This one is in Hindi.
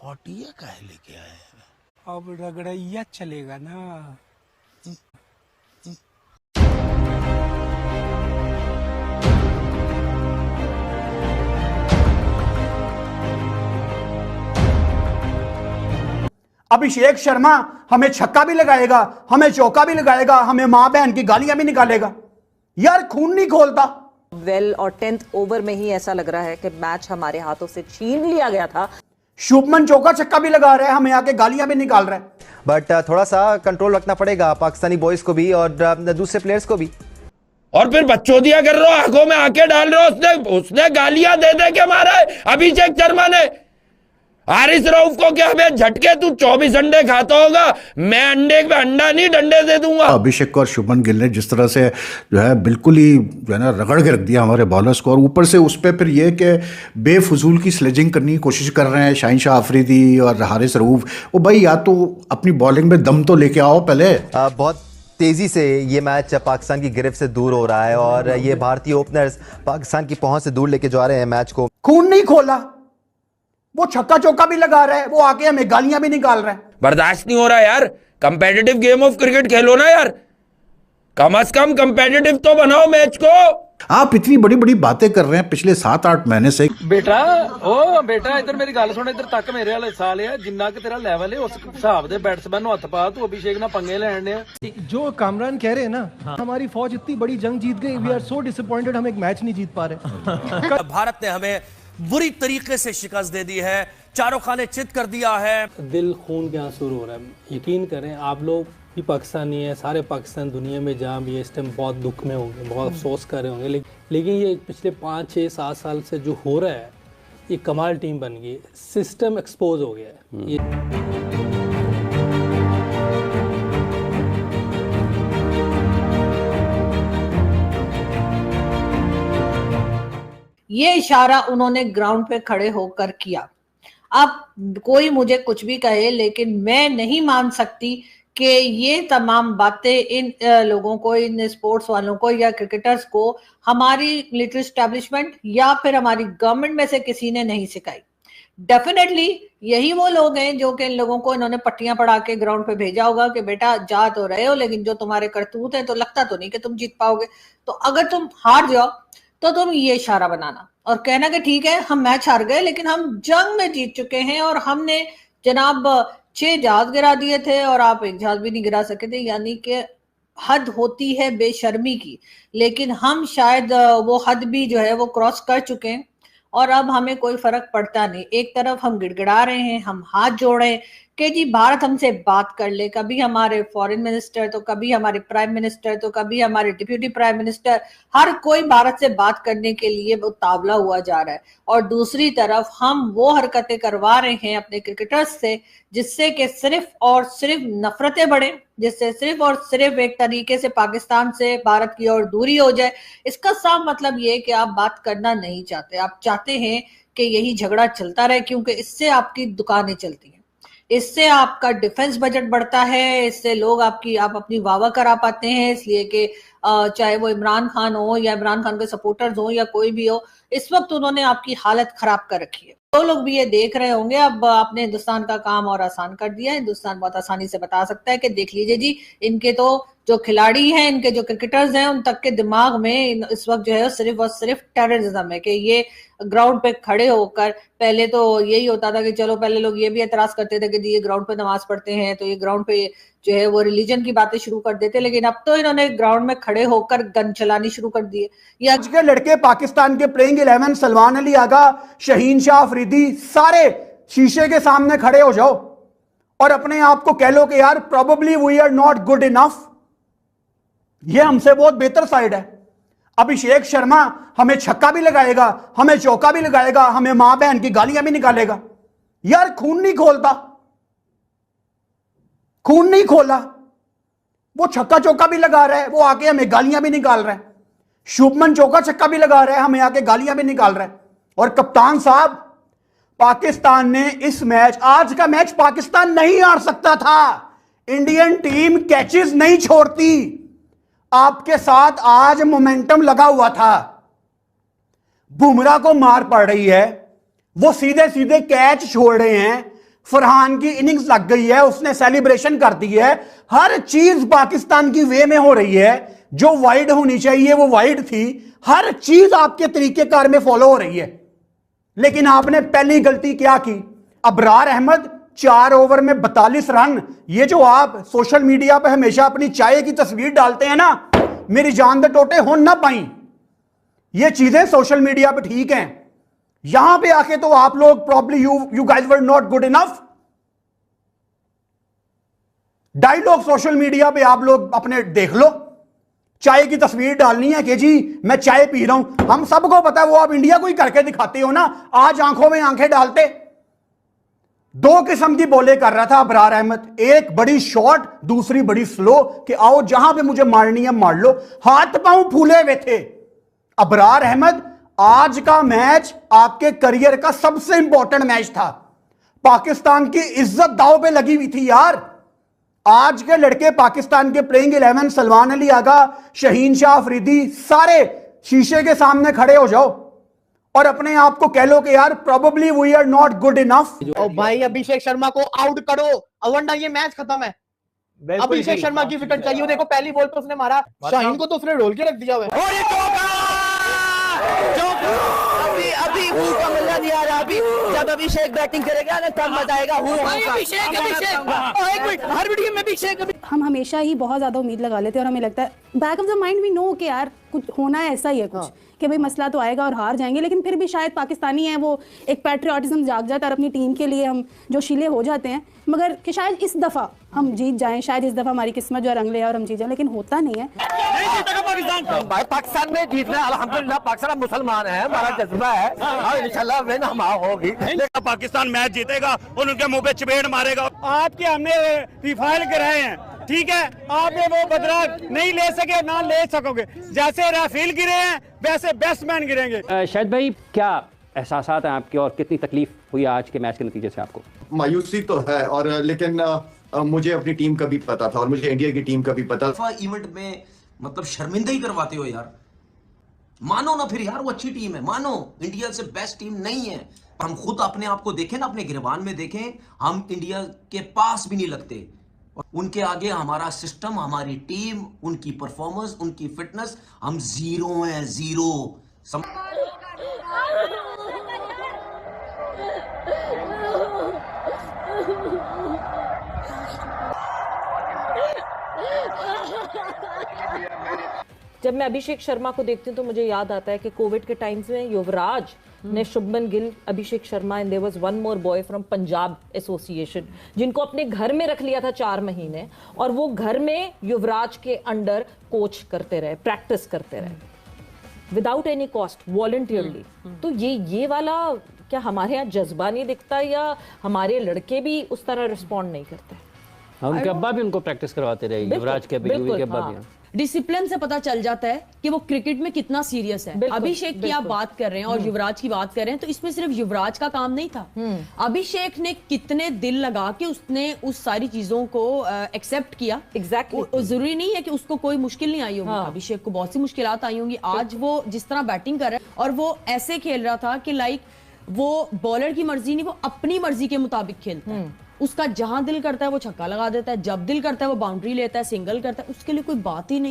हॉटिया काहे लेके आए हैं? अब रगड़ैया चलेगा ना। अभिषेक शर्मा हमें छक्का भी लगाएगा, हमें चौका भी लगाएगा, हमें मां बहन की गालियां भी निकालेगा। यार खून नहीं खोलता। वेल और 10th ओवर में ही ऐसा लग रहा है कि मैच हमारे हाथों से छीन लिया गया था। शुभमन चौका छक्का भी लगा रहा है, हमें आके गालियां भी निकाल रहा है। बट थोड़ा सा कंट्रोल रखना पड़ेगा पाकिस्तानी बॉयज को भी और दूसरे प्लेयर्स को भी। और फिर बच्चोदिया कर रहे हो, आंखों में आंखें डाल रहे हो। उसने गालियां दे दे के मारा है अभिषेक शर्मा ने। हारिस रऊफ को क्या हमें झटके, तू 24 अंडे खाता होगा, मैं अंडे पे अंडा नहीं डंडे दे दूंगा। अभिषेक को और शुभमन गिल ने जिस तरह से जो है बिल्कुल ही जो है ना रगड़ के रख दिया हमारे बॉलर्स को, और ऊपर से उस पर फिर ये कि बेफजूल की स्लेजिंग करने की कोशिश कर रहे हैं शाहीन शाह अफरीदी और हारिस रऊफ। वो भाई या तो अपनी बॉलिंग में दम तो लेके आओ पहले। बहुत तेजी से ये मैच पाकिस्तान की गिरफ्त से दूर हो रहा है और ये भारतीय ओपनर्स पाकिस्तान की पहुंच से दूर लेके जा रहे हैं मैच को। खून नहीं खोला, वो छक्का चौका भी लगा रहा है, वो आके हमें गालियां भी निकाल रहा है। बर्दाश्त नहीं हो रहा यार। कंपेटिटिव गेम ऑफ क्रिकेट खेलो ना यार, कम से कम कंपेटिटिव तो बनाओ मैच को। आप इतनी बड़ी बड़ी बातें कर रहे हैं पिछले 7-8 महीने से। बेटा ओ बेटा इधर मेरी गल सुन, इधर तक मेरे वाले साल है जिन्ना कि तेरा लेवल है उस हिसाब दे बैट्समैन नु हथ पा, तू अभिषेक ना पंगे लेने। जो कामरान कह रहे हैं ना, हमारी फौज इतनी बड़ी जंग जीत गई, वी आर सो डिसअपॉइंटेड, हम एक मैच नहीं जीत पा रहे। भारत ने हमें बुरी तरीके से शिकस्त दे दी है, चारों खाने चित कर दिया है। दिल खून के आंसू रो रहा है। यकीन करें आप लोग भी पाकिस्तानी हैं, सारे पाकिस्तान दुनिया में जहाँ भी इस टाइम बहुत दुख में होंगे, बहुत अफसोस कर रहे होंगे, लेकिन ये पिछले 5, 6, 7 साल से जो हो रहा है, ये कमाल टीम बन गई, सिस्टम एक्सपोज हो गया है। ये इशारा उन्होंने ग्राउंड पे खड़े होकर किया। अब कोई मुझे कुछ भी कहे, लेकिन मैं नहीं मान सकती कि ये तमाम बातें इन लोगों को, इन स्पोर्ट्स वालों को या क्रिकेटर्स को हमारी मिलिट्री एस्टैब्लिशमेंट या फिर हमारी गवर्नमेंट में से किसी ने नहीं सिखाई। डेफिनेटली यही वो लोग हैं जो कि इन लोगों को इन्होंने पट्टियां पढ़ा के ग्राउंड पे भेजा होगा कि बेटा जा तो रहे हो, लेकिन जो तुम्हारे करतूत है तो लगता तो नहीं कि तुम जीत पाओगे, तो अगर तुम हार जाओ तो तुम ये इशारा बनाना और कहना कि ठीक है हम मैच हार गए लेकिन हम जंग में जीत चुके हैं और हमने जनाब 6 जहाज गिरा दिए थे और आप एक जहाज भी नहीं गिरा सके थे। यानी कि हद होती है बेशर्मी की, लेकिन हम शायद वो हद भी जो है वो क्रॉस कर चुके हैं और अब हमें कोई फर्क पड़ता नहीं। एक तरफ हम गिड़गिड़ा रहे हैं, हम हाथ जोड़े कि जी भारत हमसे बात कर ले, कभी हमारे फॉरेन मिनिस्टर तो कभी हमारे प्राइम मिनिस्टर तो कभी हमारे डिप्यूटी प्राइम मिनिस्टर, हर कोई भारत से बात करने के लिए उतावला हुआ जा रहा है। और दूसरी तरफ हम वो हरकतें करवा रहे हैं अपने क्रिकेटर्स से जिससे कि सिर्फ और सिर्फ नफरतें बढ़े, जिससे सिर्फ और सिर्फ एक तरीके से पाकिस्तान से भारत की ओर दूरी हो जाए। इसका साफ मतलब ये कि आप बात करना नहीं चाहते, आप चाहते हैं कि यही झगड़ा चलता रहे, क्योंकि इससे आपकी दुकानें चलती हैं, इससे आपका डिफेंस बजट बढ़ता है, इससे लोग आप अपनी वाहवाही करा पाते हैं, इसलिए कि चाहे वो इमरान खान हो या इमरान खान के सपोर्टर्स हो या कोई भी हो, इस वक्त उन्होंने आपकी हालत खराब कर रखी है। तो लोग भी ये देख रहे होंगे, अब आपने हिंदुस्तान का काम और आसान कर दिया है। हिंदुस्तान बहुत आसानी से बता सकता है कि देख लीजिए जी, इनके तो जो खिलाड़ी हैं, इनके जो क्रिकेटर्स हैं, उन तक के दिमाग में इस वक्त जो है सिर्फ और सिर्फ टेररिज्म है कि ये ग्राउंड पे खड़े होकर, पहले तो यही होता था कि चलो पहले लोग ये भी एतराज करते थे कि जी ये ग्राउंड पे नमाज पढ़ते हैं तो ये ग्राउंड पे जो है वो रिलीजन की बातें शुरू कर देते, लेकिन अब तो इन्होंने ग्राउंड में खड़े होकर गन चलानी शुरू कर दी है। आज के लड़के पाकिस्तान के प्लेइंग 11 सलमान अली आगा, शाहीन शाह अफरीदी, सारे शीशे के सामने खड़े हो जाओ और अपने आप को कह लो कि यार probably we are not good enough, ये हमसे बहुत बेहतर साइड है। अभिषेक शर्मा हमें छक्का भी लगाएगा, हमें चौका भी लगाएगा, हमें मां बहन की गालियां भी निकालेगा। यार खून नहीं खोलता, खून नहीं खोला, वो छक्का चौका भी लगा रहा है, वो आके हमें गालियां भी निकाल रहा है। शुभमन चौका छक्का भी लगा रहा है, हमें आके गालियां भी निकाल रहा है। और कप्तान साहब, पाकिस्तान ने इस मैच, आज का मैच पाकिस्तान नहीं हार सकता था। इंडियन टीम कैचेस नहीं छोड़ती, आपके साथ आज मोमेंटम लगा हुआ था। बुमराह को मार पड़ रही है, वो सीधे सीधे कैच छोड़ रहे हैं, फरहान की इनिंग्स लग गई है, उसने सेलिब्रेशन कर दी है, हर चीज पाकिस्तान की वे में हो रही है, जो वाइड होनी चाहिए वो वाइड थी, हर चीज आपके तरीकेकार में फॉलो हो रही है। लेकिन आपने पहली गलती क्या की? अबरार अहमद 4 ओवर में 42 रन। ये जो आप सोशल मीडिया पे हमेशा अपनी चाय की तस्वीर डालते हैं ना, मेरी जान दे टोटे हो ना पाई, ये चीजें सोशल मीडिया पे ठीक हैं, यहां पे आके तो आप लोग probably you guys were not good enough. Dialogue social media पे आप लोग अपने देख लो, चाय की तस्वीर डालनी है कि जी मैं चाय पी रहा हूं, हम सबको पता है वो आप इंडिया को ही करके दिखाते हो ना। आज आंखों में आंखें डालते, 2 किस्म की बॉलें कर रहा था अबरार अहमद, एक बड़ी शॉर्ट, दूसरी बड़ी स्लो, कि आओ जहां पे मुझे मारनी है मार लो, हाथ पांव फूले हुए थे। अबरार अहमद, आज का मैच आपके करियर का सबसे इंपॉर्टेंट मैच था, पाकिस्तान की इज्जत दांव पे लगी हुई थी यार। आज के लड़के पाकिस्तान के प्लेइंग 11 सलमान अली आगा, शहीन शाह अफरीदी, सारे शीशे के सामने खड़े हो जाओ और अपने आप को कह लो कि यार probably we are not good enough. और भाई अभिषेक शर्मा को आउट करो, वरना ये मैच खत्म है। अभिषेक शर्मा की विकेट चाहिए, देखो पहली बॉल पे उसने मारा, शाहीन को तो उसने रोल के रख दिया हुआ है। अभी का मजा नहीं आ रहा, अभी जब अभिषेक बैटिंग करेगा ना तब मजा आएगा। हर वीडियो में अभिषेक। हम हमेशा ही बहुत ज्यादा उम्मीद लगा लेते हैं और हमें लगता है back of the mind we know कि यार कुछ होना है, ऐसा ही है कुछ कि भाई मसला तो आएगा और हार जाएंगे, लेकिन फिर भी शायद पाकिस्तानी हैं वो एक पैट्रियटिज्म जाग जाता है और अपनी टीम के लिए हम जो शीले हो जाते हैं, मगर कि शायद इस दफ़ा हम जीत जाएं, शायद इस दफ़ा हमारी किस्मत जो रंग ले और हम जीत जाएं, लेकिन होता नहीं है। पाकिस्तान में जीतना अल्हम्दुलिल्लाह, पाकिस्तान मुसलमान है, हमारा जज्बा है और इंशाल्लाह विन हमारा होगी। पाकिस्तान मैच जीतेगा और उनके मुंह पे चपेट मारेगा। आपके हमने रिफाइल कराए हैं, ठीक है, आपने वो बदला नहीं ले सके, ना ले सकोगे। जैसे राफेल गिरे हैं वैसे बैट्समैन गिरेंगे। शाहिद भाई, क्या एहसासात हैं आपके और कितनी तकलीफ हुई आज के मैच के नतीजे से आपको? मायूसी तो है, और लेकिन मुझे अपनी टीम का भी पता था और मुझे इंडिया की टीम का भी पता था। इवेंट में मतलब शर्मिंदा ही करवाते हो यार, मानो ना फिर यार, वो अच्छी टीम है, मानो इंडिया से बेस्ट टीम नहीं है। हम खुद अपने आप को देखें ना, अपने गिरबान में देखें, हम इंडिया के पास भी नहीं लगते। उनके आगे हमारा सिस्टम, हमारी टीम, उनकी परफॉर्मेंस, उनकी फिटनेस, हम जीरो हैं, जीरो। जब मैं अभिषेक शर्मा को देखती हूँ तो मुझे याद आता है कि कोविड के टाइम्स में युवराज ने Shubman Gill, Abhishek Sharma and there was one more boy from Punjab association, जिनको अपने घर में रख लिया था 4 महीने, और वो घर में युवराज के अंडर कोच करते रहे, प्रैक्टिस करते रहे विदाउट एनी कॉस्ट, वॉलंटियरली। तो ये वाला क्या हमारे यहाँ जज्बा नहीं दिखता, या हमारे लड़के भी उस तरह रिस्पॉन्ड नहीं करते? उनके अब्बा भी उनको प्रैक्टिस करवाते रहे, युवराज के अब्बा भी। डिसिप्लिन से पता चल जाता है कि वो क्रिकेट में कितना सीरियस है। अभिषेक की आप बात कर रहे हैं और युवराज की बात कर रहे हैं, तो इसमें सिर्फ युवराज का काम नहीं था, अभिषेक ने कितने दिल लगा के उसने उस सारी चीजों को एक्सेप्ट किया। एग्जैक्टली। जरूरी नहीं है कि उसको कोई मुश्किल नहीं आई होगी, अभिषेक को बहुत सी मुश्किलात आई होंगी। आज वो जिस तरह बैटिंग कर रहा है और वो ऐसे खेल रहा था कि लाइक वो बॉलर की मर्जी नहीं, वो अपनी मर्जी के मुताबिक खेलता है। उसका जहां दिल करता है वो छक्का लगा देता है, जब दिल करता है वो बाउंड्री लेता है, सिंगल करता है, उसके लिए कोई बात ही नहीं।